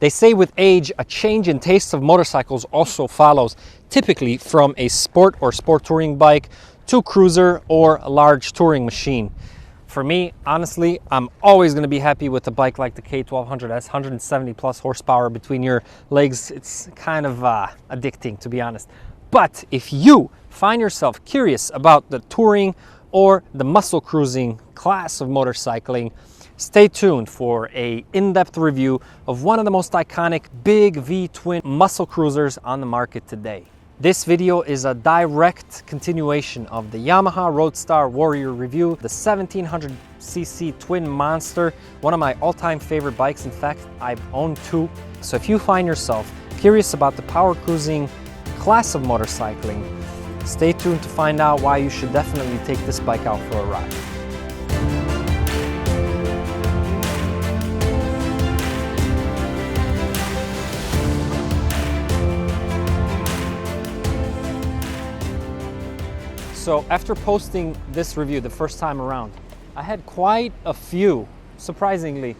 They say with age, a change in taste of motorcycles also follows, typically from a sport or sport touring bike to cruiser or a large touring machine. For me, honestly, I'm always going to be happy with a bike like the K1200S, 170 plus horsepower between your legs. It's kind of addicting, to be honest. But if you find yourself curious about the touring or the muscle cruising class of motorcycling, stay tuned for an in-depth review of one of the most iconic big V-twin muscle cruisers on the market today. This video is a direct continuation of the Yamaha Road Star Warrior review, the 1700cc twin monster, one of my all-time favorite bikes. In fact, I've owned two. So if you find yourself curious about the power cruising class of motorcycling, stay tuned to find out why you should definitely take this bike out for a ride. So after posting this review the first time around, I had quite a few, surprisingly,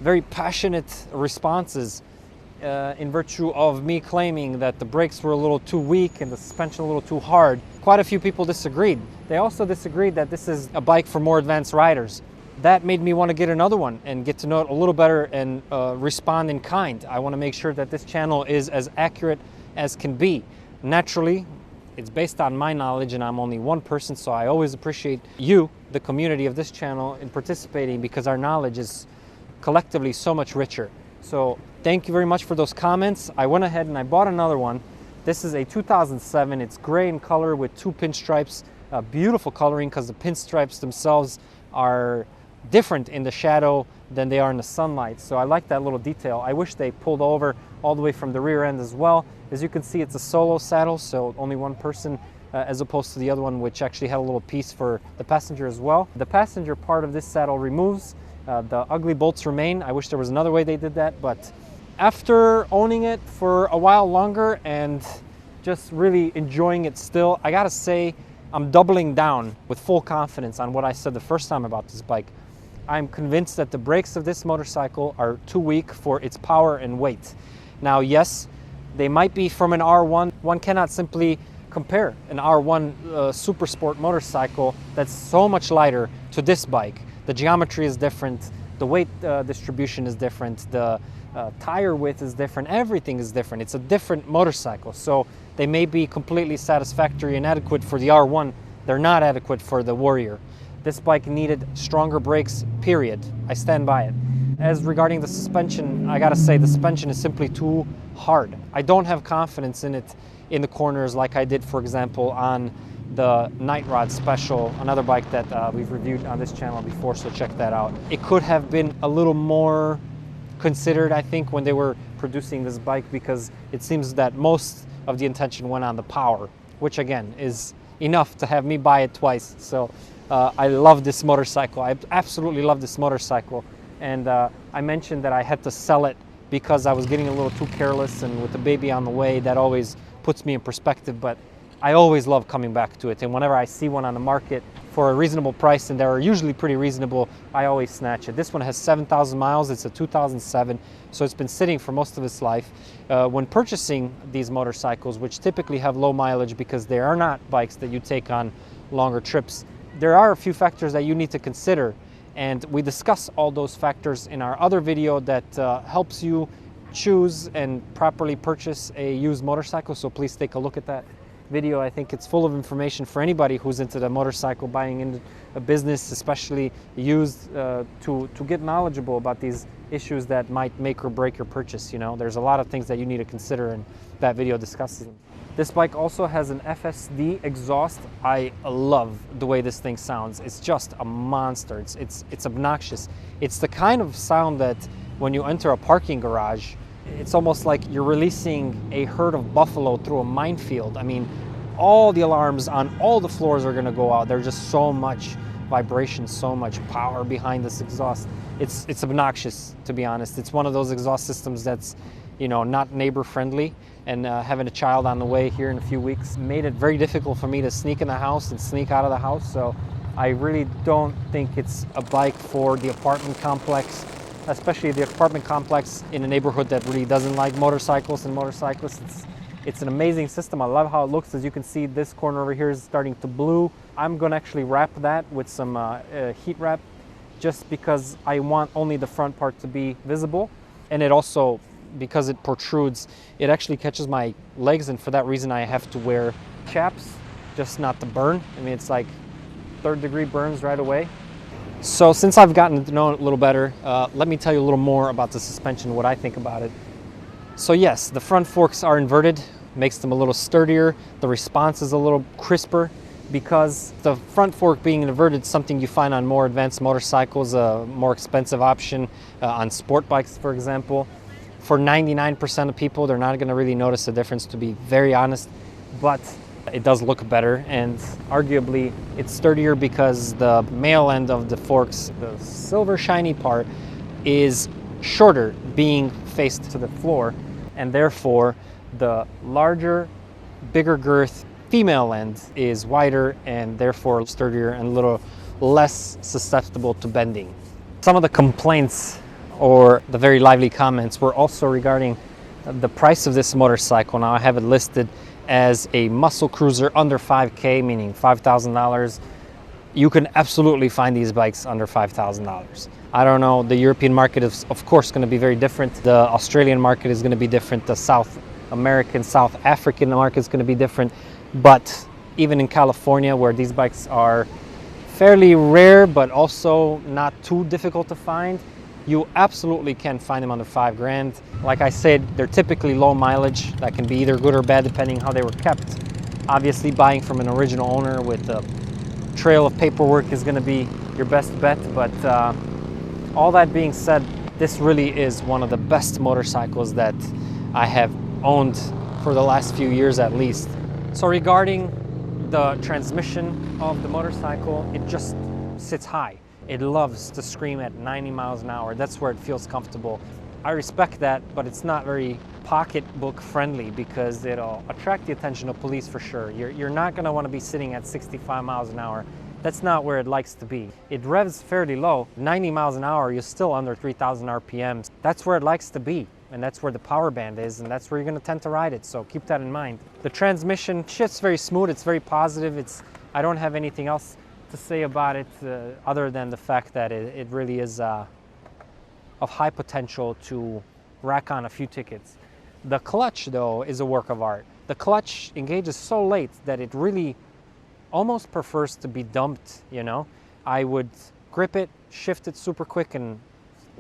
very passionate responses in virtue of me claiming that the brakes were a little too weak and the suspension a little too hard. Quite a few people disagreed. They also disagreed that this is a bike for more advanced riders. That made me want to get another one and get to know it a little better and respond in kind. I want to make sure that this channel is as accurate as can be. Naturally, it's based on my knowledge and I'm only one person, so I always appreciate you, the community of this channel, in participating because our knowledge is collectively so much richer. So thank you very much for those comments. I went ahead and I bought another one. This is a 2007. It's gray in color with two pinstripes. Beautiful coloring because the pinstripes themselves are different in the shadow than they are in the sunlight. So I like that little detail. I wish they pulled over all the way from the rear end as well. As you can see, it's a solo saddle, so only one person as opposed to the other one, which actually had a little piece for the passenger as well. The passenger part of this saddle removes. The ugly bolts remain. I wish there was another way they did that, but after owning it for a while longer and just really enjoying it still, I gotta say, I'm doubling down with full confidence on what I said the first time about this bike. I'm convinced that the brakes of this motorcycle are too weak for its power and weight. Now, yes, they might be from an R1. One cannot simply compare an R1 super sport motorcycle that's so much lighter to this bike. The geometry is different, the weight distribution is different, the tire width is different, everything is different. It's a different motorcycle. So they may be completely satisfactory and adequate for the R1. They're not adequate for the Warrior. This bike needed stronger brakes, period. I stand by it. As regarding the suspension, I gotta say the suspension is simply too hard. I don't have confidence in it in the corners like I did, for example, on the Night Rod Special, another bike that we've reviewed on this channel before, so check that out. It could have been a little more considered, I think, when they were producing this bike, because it seems that most of the intention went on the power, which again is enough to have me buy it twice. So I love this motorcycle. I absolutely love this motorcycle. And I mentioned that I had to sell it because I was getting a little too careless, and with the baby on the way, that always puts me in perspective. But I always love coming back to it, and whenever I see one on the market for a reasonable price, and they're usually pretty reasonable, I always snatch it. This one has 7,000 miles. It's a 2007, so it's been sitting for most of its life. When purchasing these motorcycles, which typically have low mileage because they are not bikes that you take on longer trips, there are a few factors that you need to consider. And we discuss all those factors in our other video that helps you choose and properly purchase a used motorcycle. So please take a look at that video. I think it's full of information for anybody who's into the motorcycle buying into a business, especially used, to get knowledgeable about these issues that might make or break your purchase. You know, there's a lot of things that you need to consider, and that video discusses them. This bike also has an FSD exhaust. I love the way this thing sounds. It's just a monster. It's obnoxious. It's the kind of sound that when you enter a parking garage, it's almost like you're releasing a herd of buffalo through a minefield. I mean, all the alarms on all the floors are gonna go out. There's just so much vibration, so much power behind this exhaust. It's obnoxious, to be honest. It's one of those exhaust systems that's, you know, not neighbor friendly. And having a child on the way here in a few weeks made it very difficult for me to sneak in the house and sneak out of the house. So I really don't think it's a bike for the apartment complex. especially the apartment complex in a neighborhood that really doesn't like motorcycles and motorcyclists. It's an amazing system. I love how it looks. As you can see, this corner over here is starting to blue. I'm going to actually wrap that with some heat wrap, just because I want only the front part to be visible. And it also, because it protrudes, it actually catches my legs, and for that reason I have to wear chaps, just not to burn. I mean, it's like third-degree burns right away. So since I've gotten to know it a little better, let me tell you a little more about the suspension, what I think about it. So yes, the front forks are inverted, makes them a little sturdier. The response is a little crisper, because the front fork being inverted is something you find on more advanced motorcycles, a more expensive option on sport bikes, for example. For 99% of people, they're not going to really notice a difference, to be very honest, but it does look better, and arguably it's sturdier because the male end of the forks, the silver shiny part, is shorter, being faced to the floor, and therefore the larger, bigger girth female end is wider and therefore sturdier and a little less susceptible to bending. Some of the complaints or the very lively comments were also regarding the price of this motorcycle. Now I have it listed as a muscle cruiser under 5K, meaning $5,000. You can absolutely find these bikes under $5,000. I don't know, the European market is of course going to be very different. The Australian market is going to be different. The South American, South African market is going to be different. But even in California, where these bikes are fairly rare but also not too difficult to find, you absolutely can find them under $5,000. Like I said, they're typically low mileage. That can be either good or bad depending how they were kept. Obviously, buying from an original owner with a trail of paperwork is going to be your best bet, but all that being said, this really is one of the best motorcycles that I have owned for the last few years at least. So regarding the transmission of the motorcycle, it just sits high. It loves to scream at 90 miles an hour. That's where it feels comfortable. I respect that, but it's not very pocketbook friendly, because it'll attract the attention of police for sure. You're not going to want to be sitting at 65 miles an hour. That's not where it likes to be. It revs fairly low. 90 miles an hour, you're still under 3,000 RPMs. That's where it likes to be, and that's where the power band is, and that's where you're going to tend to ride it, so keep that in mind. The transmission shifts very smooth. It's very positive. I don't have anything else to say about it other than the fact that it really is of high potential to rack on a few tickets. The clutch, though, is a work of art. The clutch engages so late that it really almost prefers to be dumped, you know? I would grip it, shift it super quick, and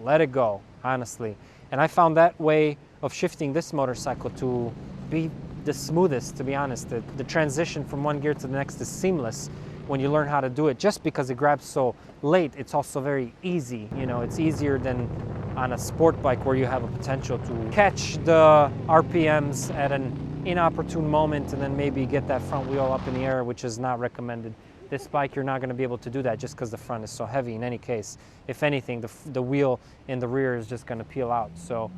let it go, honestly. And I found that way of shifting this motorcycle to be the smoothest, to be honest. The transition from one gear to the next is seamless when you learn how to do it. Just because it grabs so late, it's also very easy. You know, it's easier than on a sport bike where you have a potential to catch the RPMs at an inopportune moment and then maybe get that front wheel up in the air, which is not recommended. This bike, you're not going to be able to do that just because the front is so heavy in any case. If anything, the wheel in the rear is just going to peel out. So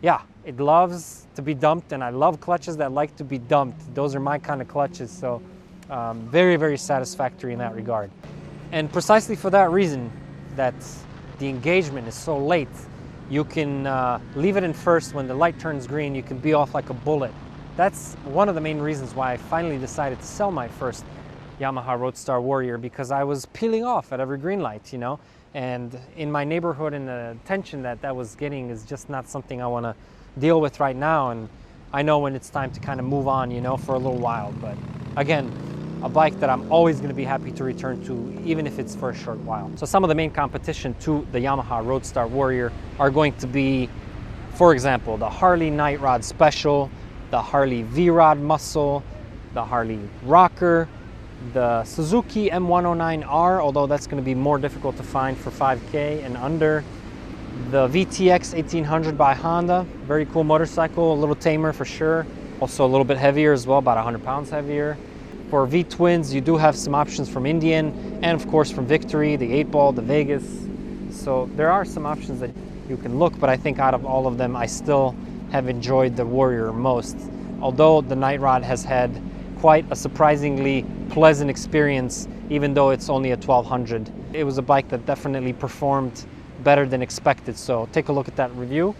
yeah, it loves to be dumped, and I love clutches that like to be dumped. Those are my kind of clutches, so very, very satisfactory in that regard. And precisely for that reason, that the engagement is so late, you can leave it in first. When the light turns green, you can be off like a bullet. That's one of the main reasons why I finally decided to sell my first Yamaha Road Star Warrior, because I was peeling off at every green light, you know, and in my neighborhood, and the attention that was getting is just not something I want to deal with right now. And I know when it's time to kind of move on, you know, for a little while. But again, a bike that I'm always going to be happy to return to, even if it's for a short while. So some of the main competition to the Yamaha Road Star Warrior are going to be, for example, the Harley Night Rod Special, the Harley V-Rod Muscle, the Harley Rocker, the Suzuki M109R, although that's going to be more difficult to find for 5K and under, the VTX 1800 by Honda, very cool motorcycle, a little tamer for sure, also a little bit heavier as well, about 100 pounds heavier. For V-Twins, you do have some options from Indian, and of course from Victory, the 8-Ball, the Vegas. So there are some options that you can look, but I think out of all of them, I still have enjoyed the Warrior most. Although the Night Rod has had quite a surprisingly pleasant experience, even though it's only a 1200. It was a bike that definitely performed better than expected. So take a look at that review.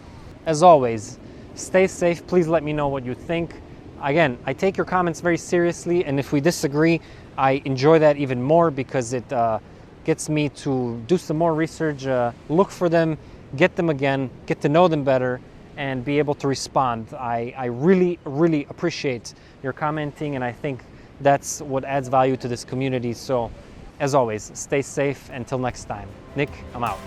As always, stay safe. Please let me know what you think. Again, I take your comments very seriously, and if we disagree, I enjoy that even more because it gets me to do some more research, look for them, get them again, get to know them better, and be able to respond. I really, really appreciate your commenting, and I think that's what adds value to this community. So, as always, stay safe. Until next time. Nick, I'm out.